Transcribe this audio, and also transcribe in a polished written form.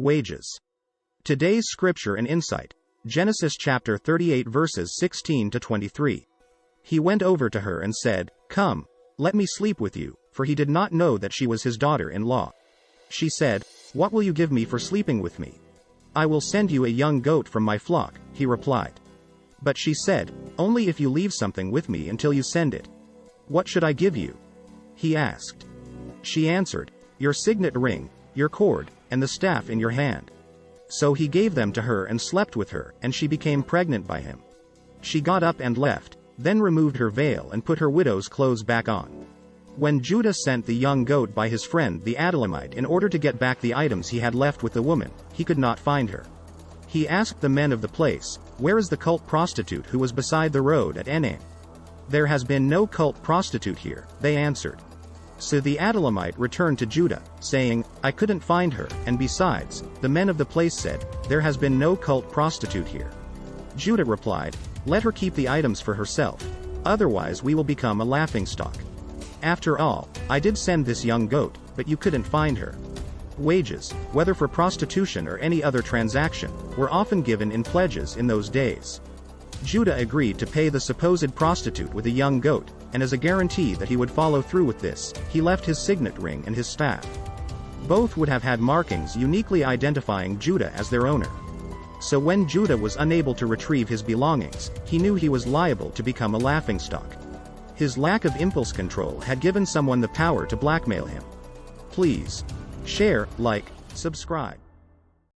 Wages. Today's scripture and insight. Genesis chapter 38 verses 16 to 23. He went over to her and said, "Come, let me sleep with you," for he did not know that she was his daughter-in-law. She said, "What will you give me for sleeping with me?" "I will send you a young goat from my flock," he replied. But she said, "Only if you leave something with me until you send it." "What should I give you?" he asked. She answered, "Your signet ring, your cord, and the staff in your hand." So he gave them to her and slept with her, and she became pregnant by him. She got up and left, then removed her veil and put her widow's clothes back on. When Judah sent the young goat by his friend the Adullamite in order to get back the items he had left with the woman, he could not find her. He asked the men of the place, "Where is the cult prostitute who was beside the road at Enaim?" "There has been no cult prostitute here," they answered. So the Adullamite returned to Judah, saying, "I couldn't find her, and besides, the men of the place said, 'There has been no cult prostitute here.'" Judah replied, "Let her keep the items for herself. Otherwise we will become a laughingstock. After all, I did send this young goat, but you couldn't find her." Wages, whether for prostitution or any other transaction, were often given in pledges in those days. Judah agreed to pay the supposed prostitute with a young goat, and as a guarantee that he would follow through with this, he left his signet ring and his staff. Both would have had markings uniquely identifying Judah as their owner. So when Judah was unable to retrieve his belongings, he knew he was liable to become a laughingstock. His lack of impulse control had given someone the power to blackmail him. Please share, like, subscribe.